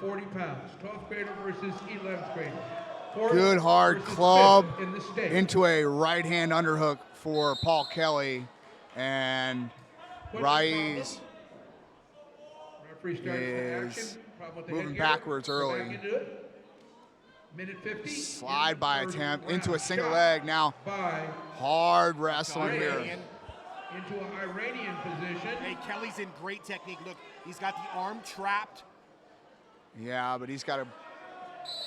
40 pounds. 12th grader versus 11th grader. Good hard club into a right-hand underhook for Paul Kelly. And Raiz is moving backwards early. Minute 50. Slide by attempt into a single leg. Now hard wrestling here. Into an Iranian position. Hey, Kelly's in great technique. Look, he's got the arm trapped. Yeah, but he's got to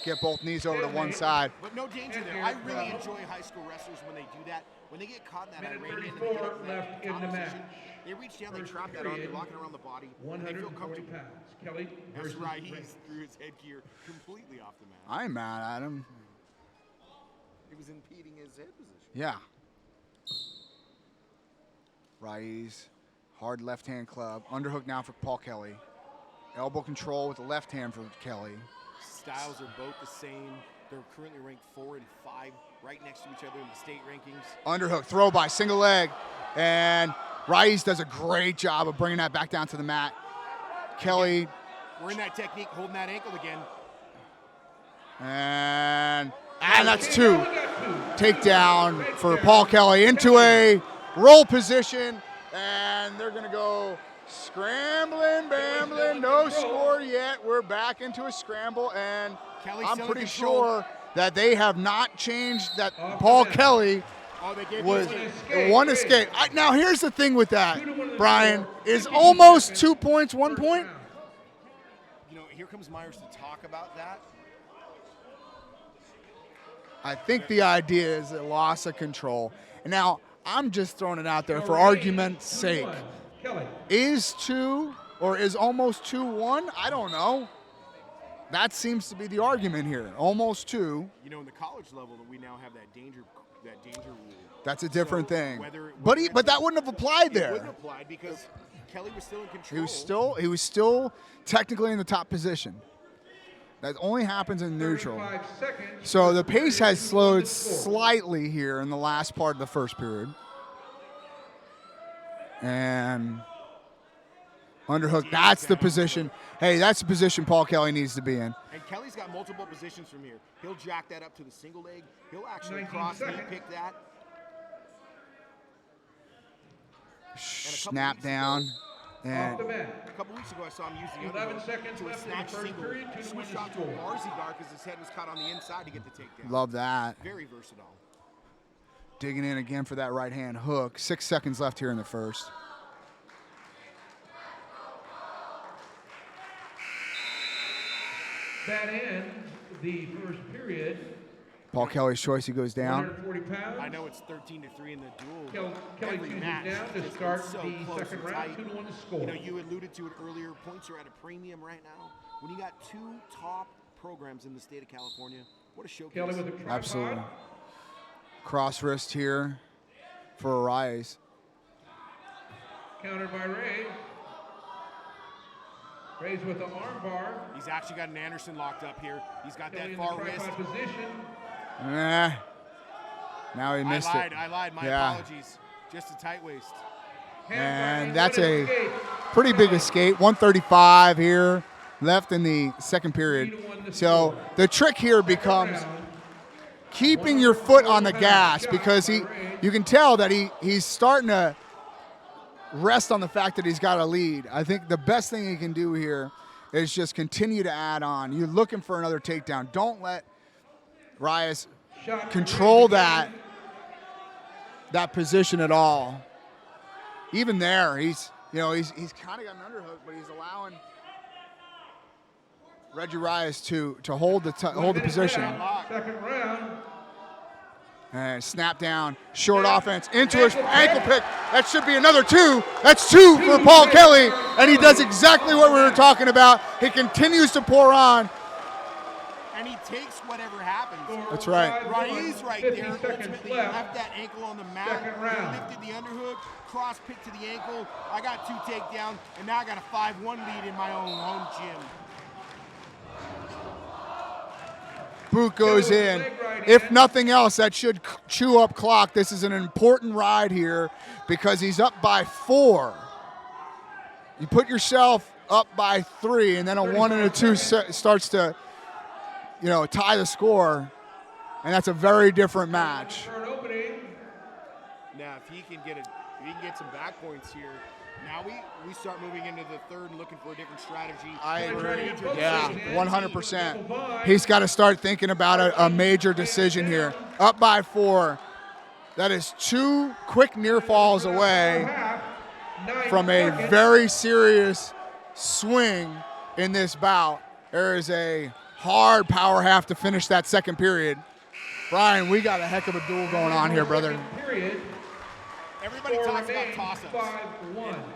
get both knees over to one side. But no danger there. I really enjoy high school wrestlers when they do that. When they get caught in that Iranian and they get up in that top position, they reach down, they trap that arm, they lock it around the body, and they feel comfortable. Kelly versus Raiz threw his headgear completely off the mat. I'm mad at him. It was impeding his head position. Yeah. Raiz, hard left-hand club. Underhook now for Paul Kelly. Elbow control with the left hand for Kelly. Styles are both the same. They're currently ranked 4 and 5, right next to each other in the state rankings. Underhook, throw by, single leg. And Raiz does a great job of bringing that back down to the mat. Kelly. We're in that technique, holding that ankle again. And that's 2. Takedown for Paul Kelly into a roll position. And they're going to go scrambling, bambling, no score yet. We're back into a scramble, and Kelly's I'm pretty sure that they have not changed that Paul Kelly was one escape. Now, here's the thing with that, Brian, is almost 2 points, 1 point? You know, here comes Myers to talk about that. I think the idea is a loss of control. And now, I'm just throwing it out there for argument's sake. Is 2 or is almost 2-1? I don't know. That seems to be the argument here. Almost 2. You know, in the college level, we now have that danger rule. That's a different thing. But that wouldn't have applied there. It wouldn't have applied because Kelly was still in control. He was still technically in the top position. That only happens in neutral. So the pace has slowed slightly here in the last part of the first period. And underhook, that's the position. Hey, that's the position Paul Kelly needs to be in. And Kelly's got multiple positions from here. He'll jack that up to the single leg. He'll actually cross knee pick that. Snap down. And a couple weeks ago, I saw him use the 11 seconds to a left snatch in the first single, period, switch shot to a Barzy guard because his head was caught on the inside to get the takedown. Love that. Very versatile. Digging in again for that right-hand hook. 6 seconds left here in the first. That ends the first period. Paul Kelly's choice, he goes down. 140 pounds. I know it's 13-3 in the duel. Kelly chooses down to start the second round. 2-1 to score. You know, you alluded to it earlier. Points are at a premium right now. When you got 2 top programs in the state of California, what a showcase. Kelly with a tripod. Absolutely. Cross wrist here for Raiz. Countered by Raiz. Raiz with the arm bar. He's actually got an Anderson locked up here. He's got that far wrist. Position. Now he missed it. I lied. My apologies. Just a tight waist. And that's a pretty big escape. 135 here left in the second period. So the trick here becomes keeping your foot on the gas, because you can tell that he's starting to rest on the fact that he's got a lead. I think the best thing he can do here is just continue to add on. You're looking for another takedown. Don't let Raiz control that position at all. Even there, he's kind of got an underhook, but he's allowing Reggie Raiz to hold the position. Second round. And snap down, short offense into his ankle pick. That should be another 2. That's 2 for Paul Kelly, and he does exactly what we were talking about. He continues to pour on. And he takes whatever happens. That's right. Raiz right there ultimately left that ankle on the mat. He lifted the underhook, cross pick to the ankle. I got 2 takedowns, and now I got a 5-1 lead in my own home gym. Boot goes in. If nothing else, that should chew up clock. This is an important ride here because he's up by 4. You put yourself up by 3, and then a 1 and a 2 starts to, tie the score, and that's a very different match. Now, if he can get some back points here, now we start moving into the third and looking for a different strategy. I agree. Yeah, 100%. He's got to start thinking about a major decision here. Up by 4. That is 2 quick near falls away from a very serious swing in this bout. There is a hard power half to finish that second period. Brian, we got a heck of a duel going on here, brother. Everybody talks about toss-ups.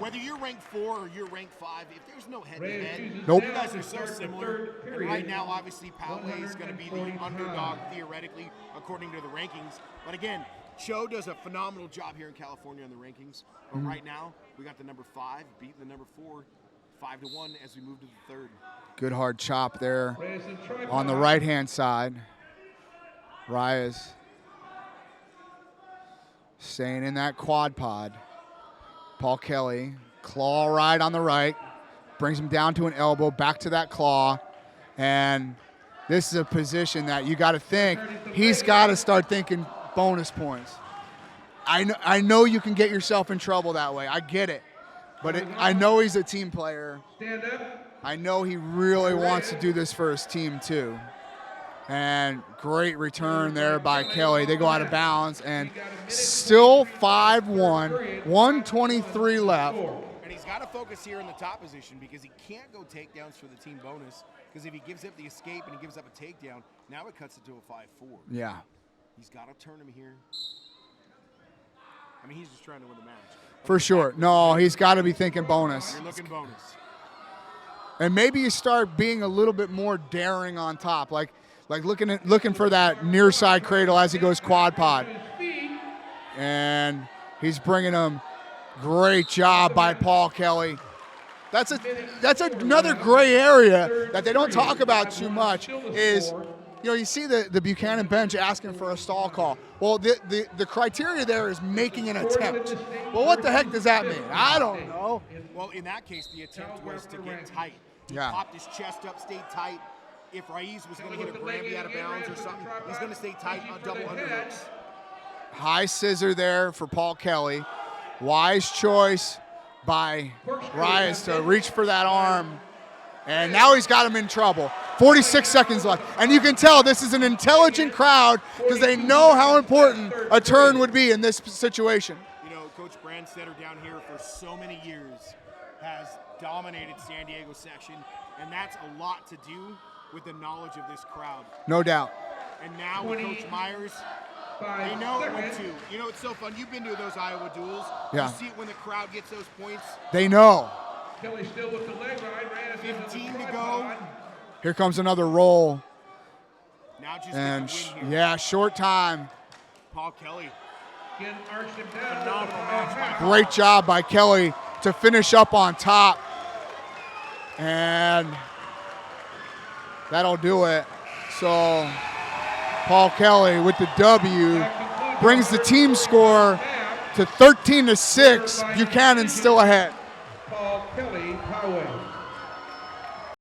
Whether you're ranked 4 or you're ranked 5, if there's no head-to-head, nope. You guys are so similar. And right now, obviously, Poway is going to be the underdog, theoretically, according to the rankings. But again, Cho does a phenomenal job here in California on the rankings. But right now, we got the number 5 beating the number 4, 5-1 as we move to the third. Good hard chop there on the right-hand side. Raiz staying in that quad pod. Paul Kelly, claw right on the right, brings him down to an elbow, back to that claw, and this is a position that you got to think, he's got to start thinking bonus points. I know you can get yourself in trouble that way. I get it, but I know he's a team player. I know he really wants to do this for his team too. And great return there by Kelly. They go out of bounds, and still 5-1, 1:23 left. And he's got to focus here in the top position because he can't go takedowns for the team bonus, because if he gives up the escape and he gives up a takedown, now it cuts it to a 5-4. Yeah. He's got to turn him here. I mean, he's just trying to win the match. For sure. No, he's got to be thinking bonus. You're looking bonus. And maybe you start being a little bit more daring on top, like looking for that near side cradle as he goes quad pod. And he's bringing him. Great job by Paul Kelly. That's another gray area that they don't talk about too much is, you see the Buchanan bench asking for a stall call. Well, the criteria there is making an attempt. Well, what the heck does that mean? I don't know. Well, in that case, the attempt was to get tight. He Yeah. popped his chest up, stayed tight. If Raiz was going to hit a Granby out of bounds or something, he's going to stay tight on double underhooks. High scissor there for Paul Kelly. Wise choice by Raiz to reach for that arm. And now he's got him in trouble. 46 seconds left. And you can tell this is an intelligent crowd because they know how important a turn would be in this situation. Coach Brandstetter down here for so many years has dominated San Diego section, and that's a lot to do with the knowledge of this crowd. No doubt. And now with Coach Myers, they know when to. It's so fun. You've been to those Iowa duels. Yeah. You see it when the crowd gets those points. They know. Kelly still with the leg ride. 15 to go. Here comes another roll. Now just And win here. yeah, short time. Paul Kelly. Again, arched him down. Phenomenal match. Great job by Kelly to finish up on top. And that'll do it. So Paul Kelly with the W brings the team score to 13-6. Buchanan's still ahead.